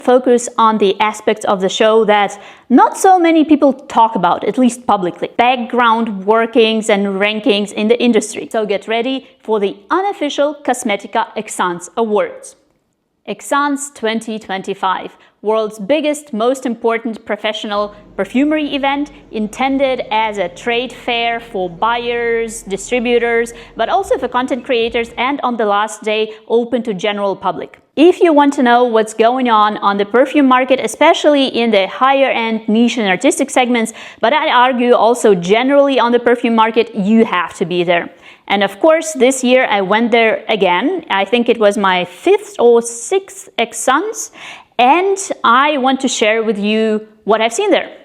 Focus on the aspects of the show that not so many people talk about, at least publicly. Background workings and rankings in the industry. So get ready for the unofficial Cosmetiqua Esxence Awards. Esxence 2025, world's biggest, most important professional perfumery event, intended as a trade fair for buyers, distributors, but also for content creators, and on the last day open to general public. If you want to know what's going on the perfume market, especially in the higher end niche and artistic segments, but I'd argue also generally on the perfume market, you have to be there. And of course, this year I went there again. I think it was my 5th or 6th Esxence, and I want to share with you what I've seen there.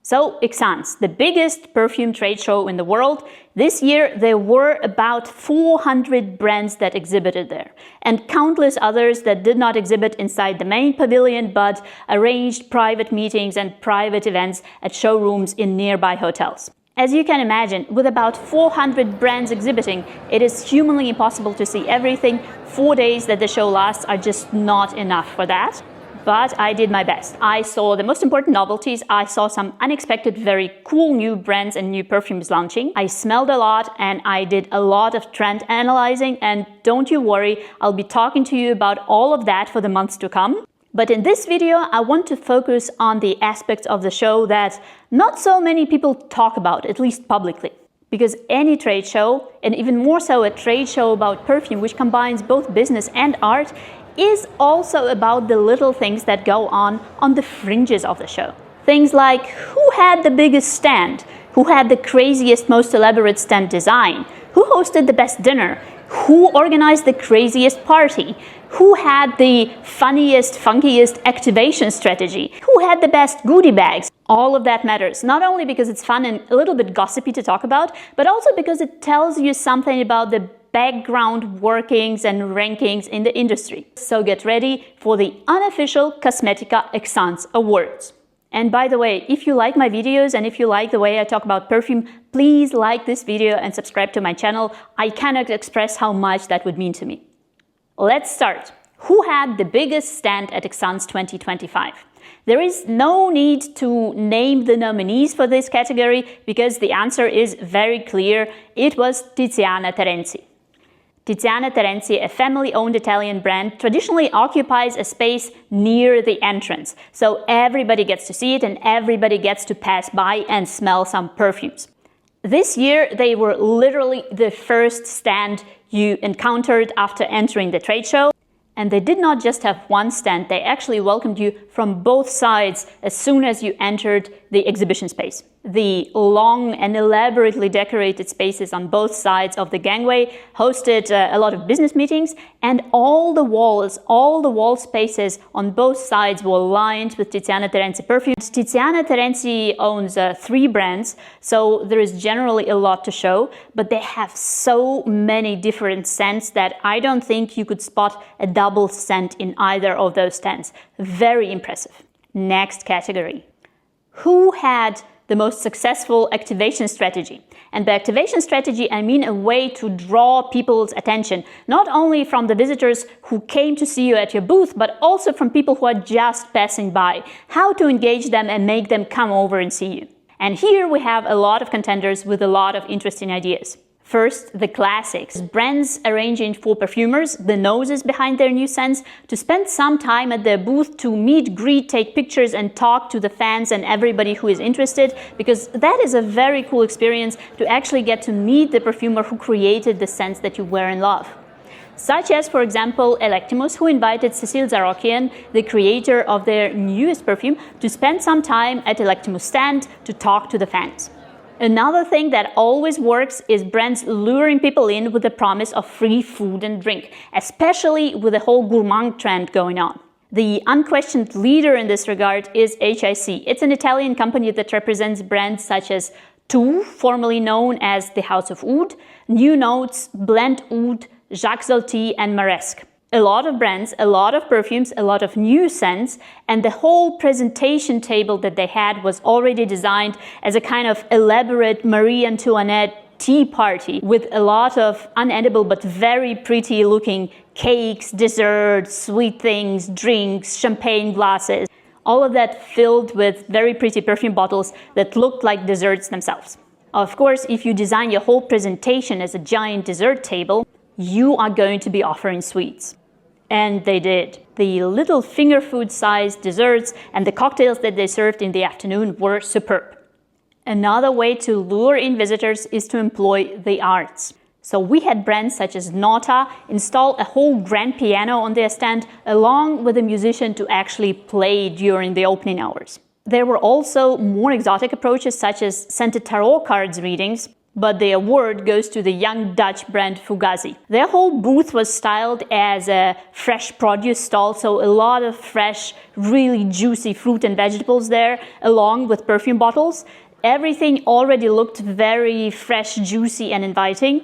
So, Esxence, the biggest perfume trade show in the world. This year there were about 400 brands that exhibited there, and countless others that did not exhibit inside the main pavilion but arranged private meetings and private events at showrooms in nearby hotels. As you can imagine, with about 400 brands exhibiting, it is humanly impossible to see everything. 4 days that the show lasts are just not enough for that. But I did my best. I saw the most important novelties. I saw some unexpected, very cool new brands and new perfumes launching. I smelled a lot and I did a lot of trend analyzing. And don't you worry, I'll be talking to you about all of that for the months to come. But in this video, I want to focus on the aspects of the show that not so many people talk about, at least publicly. Because any trade show, and even more so a trade show about perfume, which combines both business and art, is also about the little things that go on the fringes of the show. Things like who had the biggest stand, who had the craziest, most elaborate stand design, who hosted the best dinner, who organized the craziest party, who had the funniest, funkiest activation strategy, who had the best goodie bags. All of that matters, not only because it's fun and a little bit gossipy to talk about, but also because it tells you something about the background workings and rankings in the industry. So get ready for the unofficial Cosmetiqua Esxence Awards. And by the way, if you like my videos and if you like the way I talk about perfume, please like this video and subscribe to my channel. I cannot express how much that would mean to me. Let's start. Who had the biggest stand at Esxence 2025? There is no need to name the nominees for this category because the answer is very clear. It was Tiziana Terenzi. Tiziana Terenzi, a family-owned Italian brand, traditionally occupies a space near the entrance, so everybody gets to see it and everybody gets to pass by and smell some perfumes. This year, they were literally the first stand you encountered after entering the trade show. And they did not just have one stand, they actually welcomed you from both sides as soon as you entered the exhibition space. The long and elaborately decorated spaces on both sides of the gangway hosted a lot of business meetings, and all the wall spaces on both sides were lined with Tiziana Terenzi perfumes. Tiziana Terenzi owns 3 brands, so there is generally a lot to show, but they have so many different scents that I don't think you could spot a double scent in either of those stands. Very impressive. Next category. Who had the most successful activation strategy? And by activation strategy, I mean a way to draw people's attention, not only from the visitors who came to see you at your booth, but also from people who are just passing by. How to engage them and make them come over and see you. And here we have a lot of contenders with a lot of interesting ideas. First, the classics. Brands arranging for perfumers, the noses behind their new scents, to spend some time at their booth to meet, greet, take pictures and talk to the fans and everybody who is interested, because that is a very cool experience to actually get to meet the perfumer who created the scents that you wear and love. Such as, for example, Electimus, who invited Cécile Zarokian, the creator of their newest perfume, to spend some time at Electimus' stand to talk to the fans. Another thing that always works is brands luring people in with the promise of free food and drink, especially with the whole gourmand trend going on. The unquestioned leader in this regard is HIC. It's an Italian company that represents brands such as Tu, formerly known as the House of Oud, New Notes, Blend Oud, Jacques Zolty and Maresque. A lot of brands, a lot of perfumes, a lot of new scents, and the whole presentation table that they had was already designed as a kind of elaborate Marie Antoinette tea party with a lot of unedible but very pretty looking cakes, desserts, sweet things, drinks, champagne glasses, all of that filled with very pretty perfume bottles that looked like desserts themselves. Of course, if you design your whole presentation as a giant dessert table, you are going to be offering sweets. And they did. The little finger food sized desserts and the cocktails that they served in the afternoon were superb. Another way to lure in visitors is to employ the arts. So we had brands such as Nota install a whole grand piano on their stand along with a musician to actually play during the opening hours. There were also more exotic approaches such as scented tarot cards readings, but the award goes to the young Dutch brand Fugazi. Their whole booth was styled as a fresh produce stall, so a lot of fresh, really juicy fruit and vegetables there, along with perfume bottles. Everything already looked very fresh, juicy and inviting,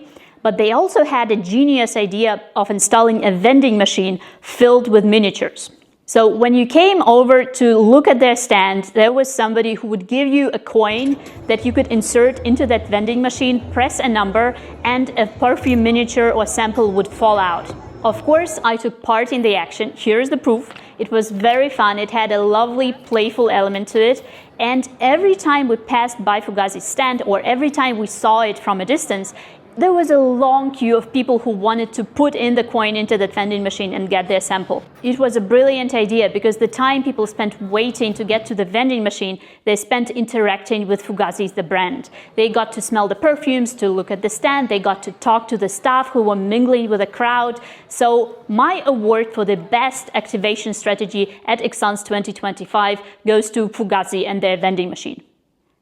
but they also had a genius idea of installing a vending machine filled with miniatures. So when you came over to look at their stand, there was somebody who would give you a coin that you could insert into that vending machine, press a number, and a perfume miniature or sample would fall out. Of course, I took part in the action. Here's the proof. It was very fun. It had a lovely, playful element to it. And every time we passed by Fugazi's stand, or every time we saw it from a distance, there was a long queue of people who wanted to put in the coin into the vending machine and get their sample. It was a brilliant idea because the time people spent waiting to get to the vending machine, they spent interacting with Fugazi's the brand. They got to smell the perfumes, to look at the stand, they got to talk to the staff who were mingling with the crowd. So my award for the best activation strategy at Esxence 2025 goes to Fugazi and their vending machine.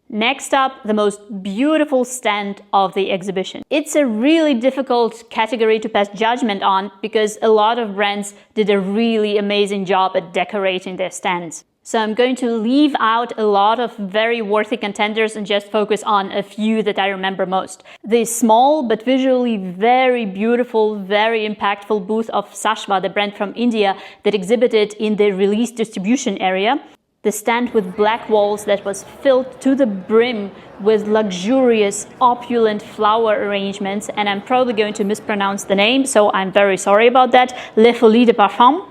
Next up, the most beautiful stand of the exhibition. It's a really difficult category to pass judgment on because a lot of brands did a really amazing job at decorating their stands. So I'm going to leave out a lot of very worthy contenders and just focus on a few that I remember most. The small but visually very beautiful, very impactful booth of Sashva, the brand from India that exhibited in the release distribution area. The stand with black walls that was filled to the brim with luxurious, opulent flower arrangements, and I'm probably going to mispronounce the name, so I'm very sorry about that. Les Folies de Parfum.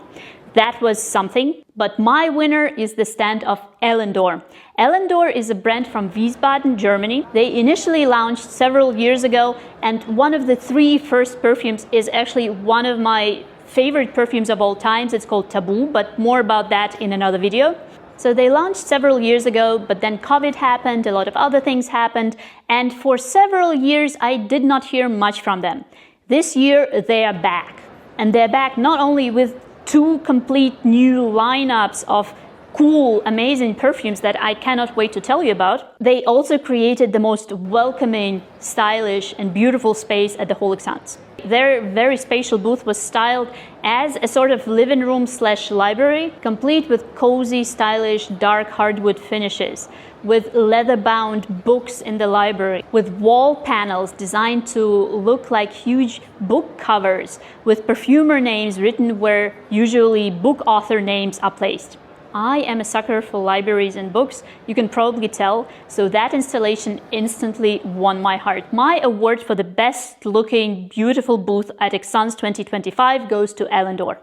That was something. But my winner is the stand of Ellendor. Ellendor is a brand from Wiesbaden, Germany. They initially launched several years ago, and one of the 3 first perfumes is actually one of my favorite perfumes of all times. It's called Taboo, but more about that in another video. So they launched several years ago, but then COVID happened, a lot of other things happened, and for several years I did not hear much from them. This year they are back, and they're back not only with 2 complete new lineups of cool, amazing perfumes that I cannot wait to tell you about, they also created the most welcoming, stylish and beautiful space at the whole Esxence. Their very spatial booth was styled as a sort of living room / library, complete with cozy, stylish, dark hardwood finishes, with leather-bound books in the library, with wall panels designed to look like huge book covers, with perfumer names written where usually book author names are placed. I am a sucker for libraries and books, you can probably tell, so that installation instantly won my heart. My award for the best looking, beautiful booth at Esxence 2025 goes to Ellendor.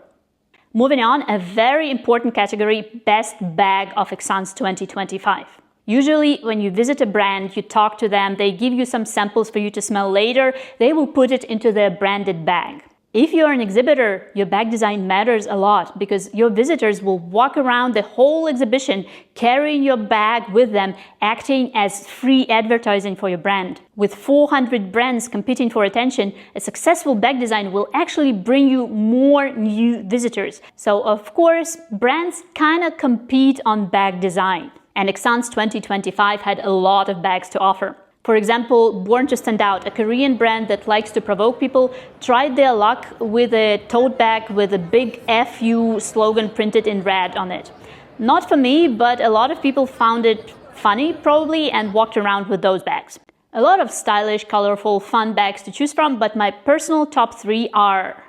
Moving on, a very important category, best bag of Esxence 2025. Usually when you visit a brand, you talk to them, they give you some samples for you to smell later, they will put it into their branded bag. If you're an exhibitor, your bag design matters a lot because your visitors will walk around the whole exhibition carrying your bag with them, acting as free advertising for your brand. With 400 brands competing for attention, a successful bag design will actually bring you more new visitors. So of course, brands kind of compete on bag design. And Esxence 2025 had a lot of bags to offer. For example, Born to Stand Out, a Korean brand that likes to provoke people, tried their luck with a tote bag with a big FU slogan printed in red on it. Not for me, but a lot of people found it funny probably and walked around with those bags. A lot of stylish, colorful, fun bags to choose from, but my personal top 3 are: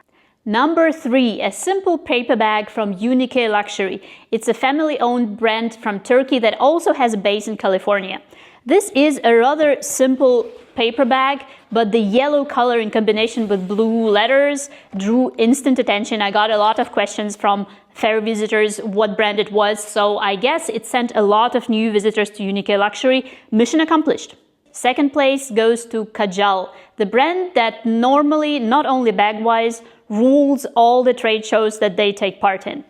Number 3, a simple paper bag from Unique Luxury. It's a family-owned brand from Turkey that also has a base in California. This is a rather simple paper bag, but the yellow color in combination with blue letters drew instant attention. I got a lot of questions from fair visitors what brand it was, so I guess it sent a lot of new visitors to Unique Luxury. Mission accomplished. Second place goes to Kajal, the brand that normally, not only bag-wise, rules all the trade shows that they take part in.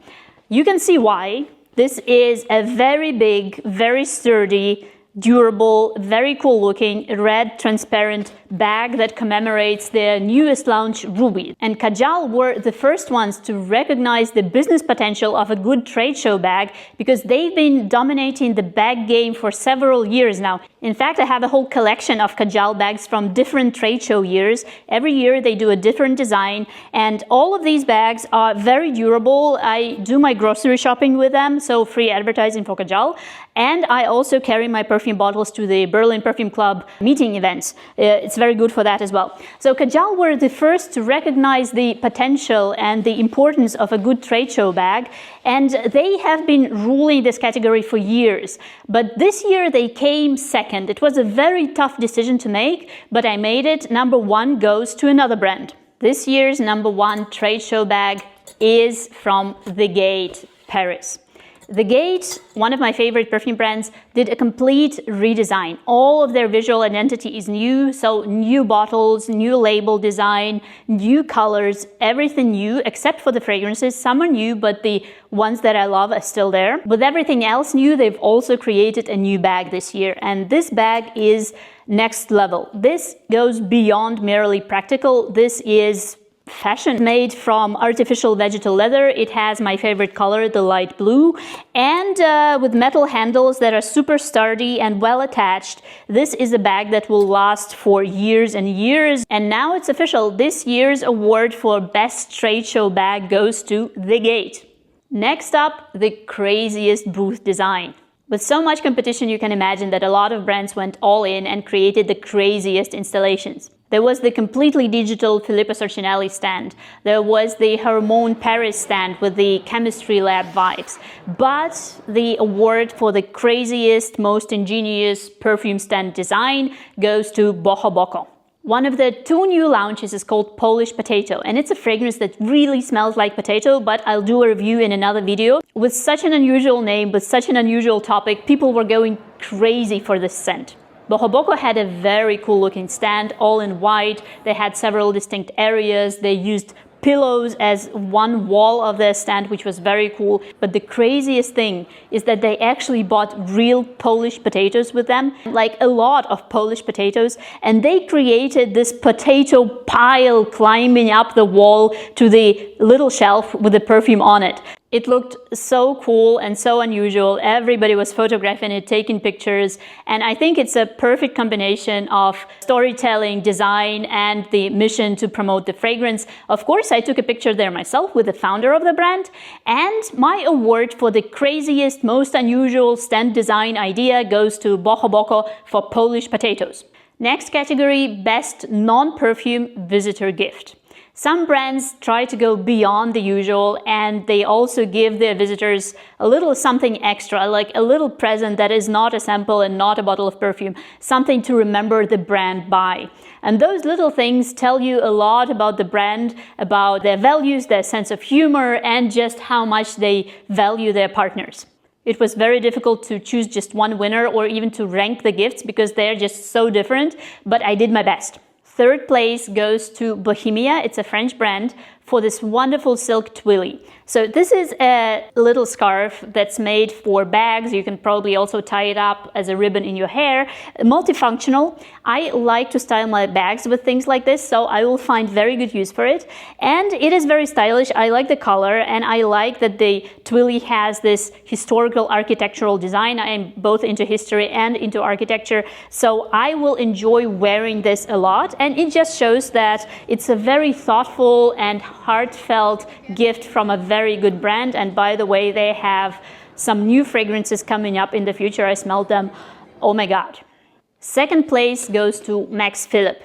You can see why. This is a very big, very sturdy, durable, very cool looking red transparent bag that commemorates their newest launch, Ruby. And Kajal were the first ones to recognize the business potential of a good trade show bag because they've been dominating the bag game for several years now. In fact, I have a whole collection of Kajal bags from different trade show years. Every year they do a different design, and all of these bags are very durable. I do my grocery shopping with them, so free advertising for Kajal. And I also carry my perfume bottles to the Berlin Perfume Club meeting events. It's very good for that as well. So Kajal were the first to recognize the potential and the importance of a good trade show bag, and they have been ruling this category for years. But this year they came second. It was a very tough decision to make, but I made it. Number one goes to another brand. This year's number one trade show bag is from The Gate, Paris. The Gate, one of my favorite perfume brands, did a complete redesign. All of their visual identity is new, so new bottles, new label design, new colors, everything new except for the fragrances. Some are new, but the ones that I love are still there. With everything else new, they've also created a new bag this year, and this bag is next level. This goes beyond merely practical. This is fashion, made from artificial vegetal leather. It has my favorite color, the light blue, and with metal handles that are super sturdy and well attached. This is a bag that will last for years and years. And now it's official. This year's award for best trade show bag goes to The Gate. Next up, the craziest booth design. With so much competition, you can imagine that a lot of brands went all in and created the craziest installations. There was the completely digital Filippo Sorcinelli stand. There was the Hormone Paris stand with the chemistry lab vibes. But the award for the craziest, most ingenious perfume stand design goes to Boho Boko. One of the two new launches is called Polish Potato, and it's a fragrance that really smells like potato, but I'll do a review in another video. With such an unusual name, with such an unusual topic, people were going crazy for this scent. Boho Boko had a very cool looking stand, all in white. They had several distinct areas. They used pillows as one wall of their stand, which was very cool. But the craziest thing is that they actually bought real Polish potatoes with them, like a lot of Polish potatoes, and they created this potato pile climbing up the wall to the little shelf with the perfume on it. It looked so cool and so unusual. Everybody was photographing it, taking pictures, and I think it's a perfect combination of storytelling, design, and the mission to promote the fragrance. Of course, I took a picture there myself with the founder of the brand, and my award for the craziest, most unusual stand design idea goes to Boho Boko for Polish potatoes. Next category, best non-perfume visitor gift. Some brands try to go beyond the usual, and they also give their visitors a little something extra, like a little present that is not a sample and not a bottle of perfume, something to remember the brand by. And those little things tell you a lot about the brand, about their values, their sense of humor, and just how much they value their partners. It was very difficult to choose just one winner or even to rank the gifts because they're just so different, but I did my best. Third place goes to Bohemia. It's a French brand for this wonderful silk twilly. So this is a little scarf that's made for bags. You can probably also tie it up as a ribbon in your hair. Multifunctional. I like to style my bags with things like this, so I will find very good use for it. And it is very stylish. I like the color, and I like that the twilly has this historical architectural design. I am both into history and into architecture, so I will enjoy wearing this a lot. And it just shows that it's a very thoughtful and heartfelt gift from a very good brand. And by the way, they have some new fragrances coming up in the future. I smelled them. Oh my God. Second place goes to Milan.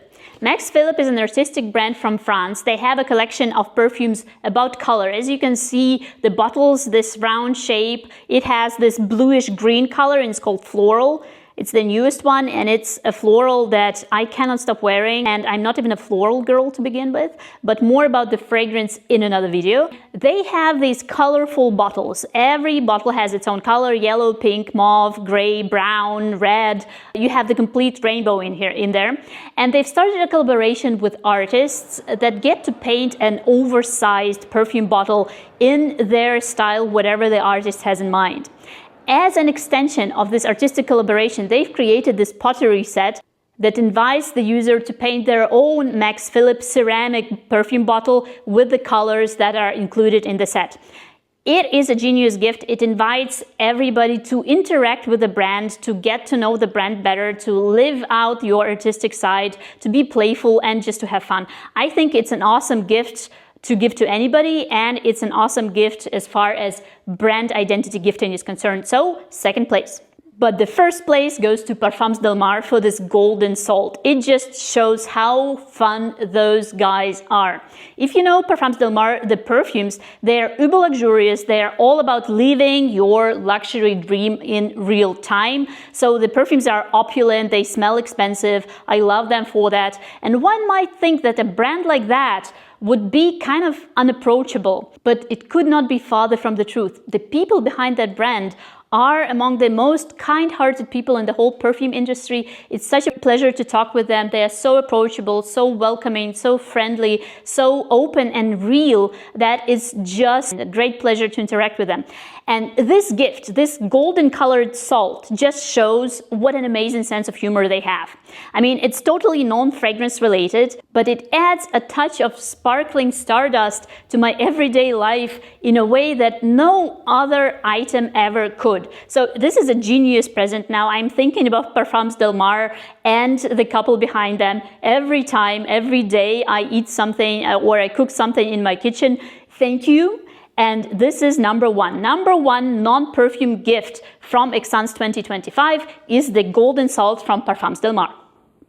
Milan is an artistic brand from France. They have a collection of perfumes about color. As you can see, the bottles, this round shape, it has this bluish green color and it's called floral. It's the newest one, and it's a floral that I cannot stop wearing, and I'm not even a floral girl to begin with, but more about the fragrance in another video. They have these colorful bottles. Every bottle has its own color: yellow, pink, mauve, gray, brown, red. You have the complete rainbow in there. And they've started a collaboration with artists that get to paint an oversized perfume bottle in their style, whatever the artist has in mind. As an extension of this artistic collaboration, they've created this pottery set that invites the user to paint their own Max Phillips ceramic perfume bottle with the colors that are included in the set. It is a genius gift. It invites everybody to interact with the brand, to get to know the brand better, to live out your artistic side, to be playful, and just to have fun. I think it's an awesome gift to give to anybody, and it's an awesome gift as far as brand identity gifting is concerned. So, second place. But the first place goes to Parfums Del Mar for this golden salt. It just shows how fun those guys are. If you know Parfums Del Mar, the perfumes, they're uber luxurious. They're all about living your luxury dream in real time. So the perfumes are opulent, they smell expensive. I love them for that. And one might think that a brand like that would be kind of unapproachable, but it could not be farther from the truth. The people behind that brand are among the most kind-hearted people in the whole perfume industry. It's such a pleasure to talk with them. They are so approachable, so welcoming, so friendly, so open and real that it's just a great pleasure to interact with them. And this gift, this golden colored salt, just shows what an amazing sense of humor they have. I mean, it's totally non-fragrance related, but it adds a touch of sparkling stardust to my everyday life in a way that no other item ever could. So this is a genius present. Now I'm thinking about Parfums Del Mar and the couple behind them every time, every day I eat something or I cook something in my kitchen. Thank you. And this is number one. Number one non-perfume gift from Esxence 2025 is the golden salt from Parfums Del Mar.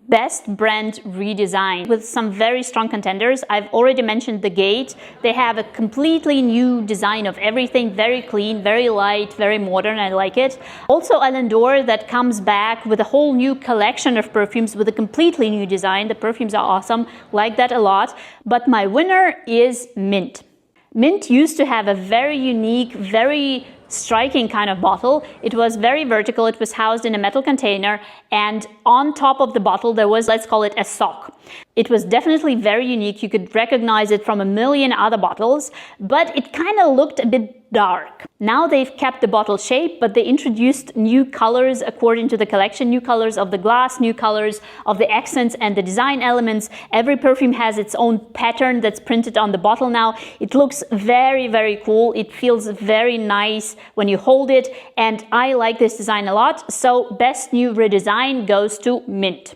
Best brand redesign with some very strong contenders. I've already mentioned the Gate. They have a completely new design of everything, very clean, very light, very modern. I like it. Also Alain d'Or that comes back with a whole new collection of perfumes with a completely new design. The perfumes are awesome, like that a lot. But my winner is Mint. Mint used to have a very unique, very striking kind of bottle. It was very vertical. It was housed in a metal container, and on top of the bottle there was, let's call it a sock. It was definitely very unique. You could recognize it from a million other bottles, but it kind of looked a bit dark. Now they've kept the bottle shape, but they introduced new colors according to the collection, new colors of the glass, new colors of the accents and the design elements. Every perfume has its own pattern that's printed on the bottle now. It looks very, very cool. It feels very nice when you hold it, and I like this design a lot. So best new redesign goes to Mint.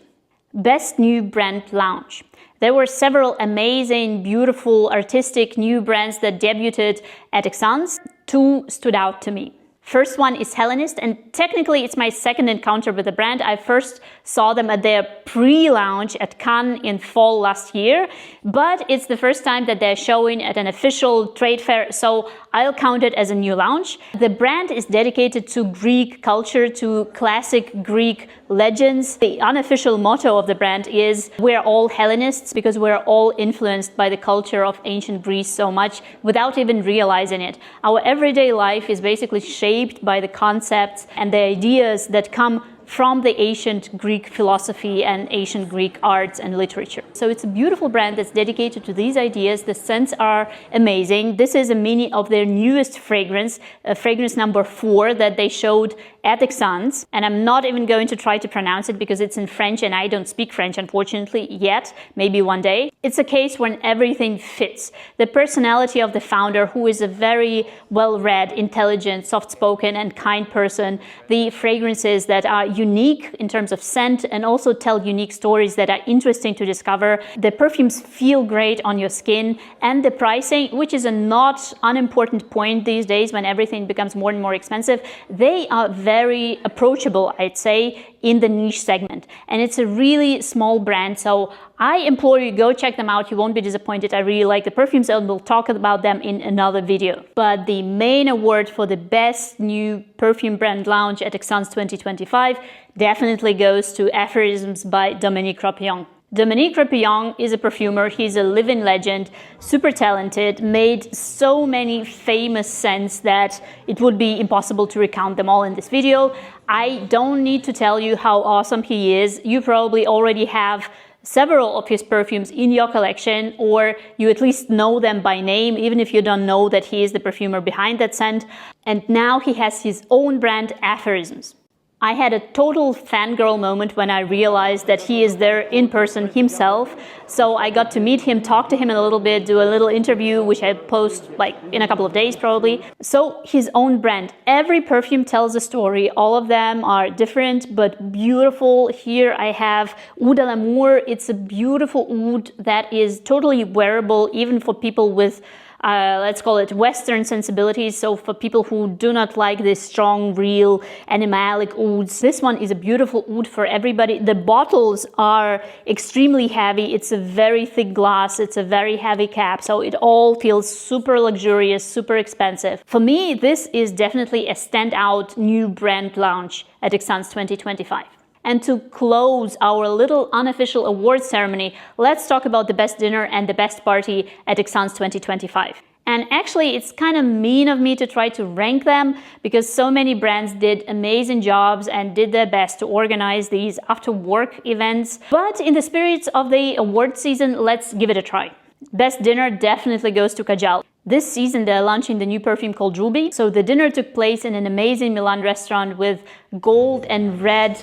Best new brand launch. There were several amazing, beautiful, artistic new brands that debuted at Esxence. Two stood out to me. First one is Hellenist, and technically it's my second encounter with the brand. I first saw them at their pre-launch at Cannes in fall last year, but it's the first time that they're showing at an official trade fair, so I'll count it as a new launch. The brand is dedicated to Greek culture, to classic Greek legends. The unofficial motto of the brand is "We're all Hellenists," because we're all influenced by the culture of ancient Greece so much without even realizing it. Our everyday life is basically shaped by the concepts and the ideas that come from the ancient Greek philosophy and ancient Greek arts and literature. So it's a beautiful brand that's dedicated to these ideas. The scents are amazing. This is a mini of their newest fragrance, fragrance number 4 that they showed at Esxence. And I'm not even going to try to pronounce it because it's in French and I don't speak French, unfortunately, yet. Maybe one day. It's a case when everything fits. The personality of the founder, who is a very well-read, intelligent, soft-spoken and kind person. The fragrances that are unique in terms of scent and also tell unique stories that are interesting to discover. The perfumes feel great on your skin, and the pricing, which is a not unimportant point these days when everything becomes more and more expensive, they are very approachable, I'd say. in the niche segment. And it's a really small brand, so I implore you, go check them out. You won't be disappointed. I really like the perfumes, and we'll talk about them in another video. But the main award for the best new perfume brand launch at Esxence 2025 definitely goes to Aphorisms by Dominique Rapillon. Dominique Rapillon is a perfumer. He's a living legend, super talented, made so many famous scents that it would be impossible to recount them all in this video. I don't need to tell you how awesome he is. You probably already have several of his perfumes in your collection, or you at least know them by name, even if you don't know that he is the perfumer behind that scent. And now he has his own brand, Aphorisms. I had a total fangirl moment when I realized that he is there in person himself. So I got to meet him, talk to him a little bit, do a little interview, which I post like in a couple of days probably. So his own brand. Every perfume tells a story. All of them are different but beautiful. Here I have Oud de l'Amour. It's a beautiful oud that is totally wearable even for people with let's call it Western sensibilities. So for people who do not like this strong, real animalic ouds, this one is a beautiful oud for everybody. The bottles are extremely heavy. It's a very thick glass. It's a very heavy cap. So it all feels super luxurious, super expensive. For me, this is definitely a standout new brand launch at Esxence 2025. And to close our little unofficial awards ceremony, let's talk about the best dinner and the best party at Esxence 2025. And actually, it's kind of mean of me to try to rank them because so many brands did amazing jobs and did their best to organize these after-work events. But in the spirit of the award season, let's give it a try. Best dinner definitely goes to Kajal. This season, they're launching the new perfume called Ruby. So the dinner took place in an amazing Milan restaurant with gold and red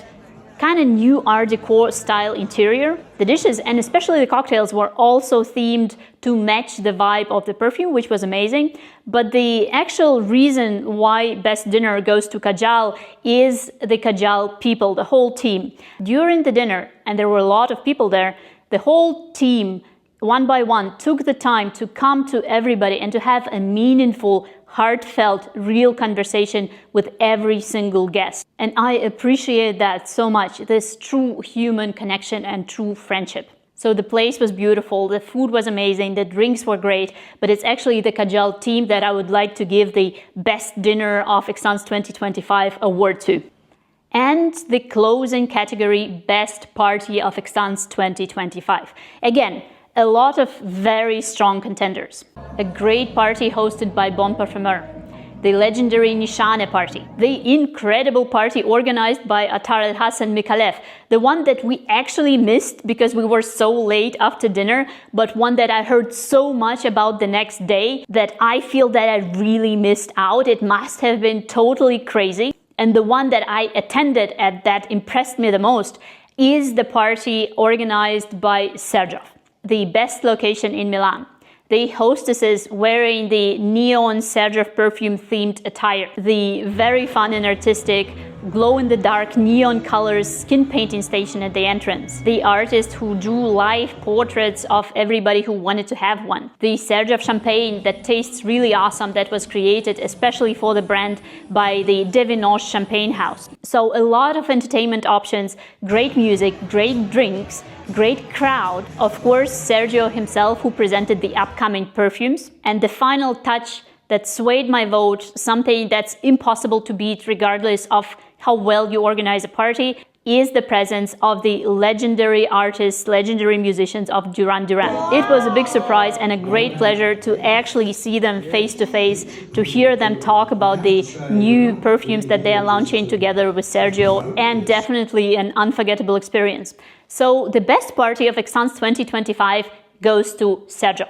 kind of new art deco style interior. The dishes and especially the cocktails were also themed to match the vibe of the perfume, which was amazing. But the actual reason why best dinner goes to Kajal is the Kajal people, the whole team. During the dinner, and there were a lot of people there, the whole team, one by one, took the time to come to everybody and to have a meaningful, heartfelt, real conversation with every single guest. And I appreciate that so much, this true human connection and true friendship. So the place was beautiful, the food was amazing, the drinks were great, but it's actually the Kajal team that I would like to give the Best Dinner of Esxence 2025 award to. And the closing category, Best Party of Esxence 2025. Again, a lot of very strong contenders. A great party hosted by Bon Parfumeur. The legendary Nishane party. The incredible party organized by Attar El Hassan M.Micallef. The one that we actually missed because we were so late after dinner, but one that I heard so much about the next day that I feel that I really missed out. It must have been totally crazy. And the one that I attended at that impressed me the most is the party organized by Sergio. The best location in Milan. The hostesses wearing the neon Sergio perfume themed attire. The very fun and artistic glow-in-the-dark neon colors skin painting station at the entrance. The artist who drew live portraits of everybody who wanted to have one. The Sergio champagne that tastes really awesome that was created especially for the brand by the Devinoche Champagne House. So a lot of entertainment options, great music, great drinks, great crowd. Of course, Sergio himself who presented the upcoming perfumes. And the final touch that swayed my vote, something that's impossible to beat regardless of how well you organize a party, is the presence of the legendary artists, legendary musicians of Duran Duran. It was a big surprise and a great pleasure to actually see them face to face, to hear them talk about the new perfumes that they are launching together with Sergio, and definitely an unforgettable experience. So the best party of Esxence 2025 goes to Sergio.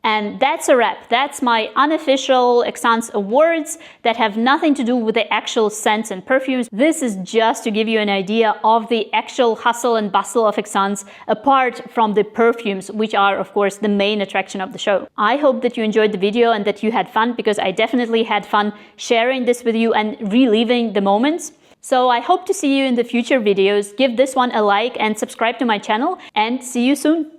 And that's a wrap. That's my unofficial Esxence awards that have nothing to do with the actual scents and perfumes. This is just to give you an idea of the actual hustle and bustle of Esxence, apart from the perfumes, which are, of course, the main attraction of the show. I hope that you enjoyed the video and that you had fun, because I definitely had fun sharing this with you and reliving the moments. So I hope to see you in the future videos. Give this one a like and subscribe to my channel, and see you soon.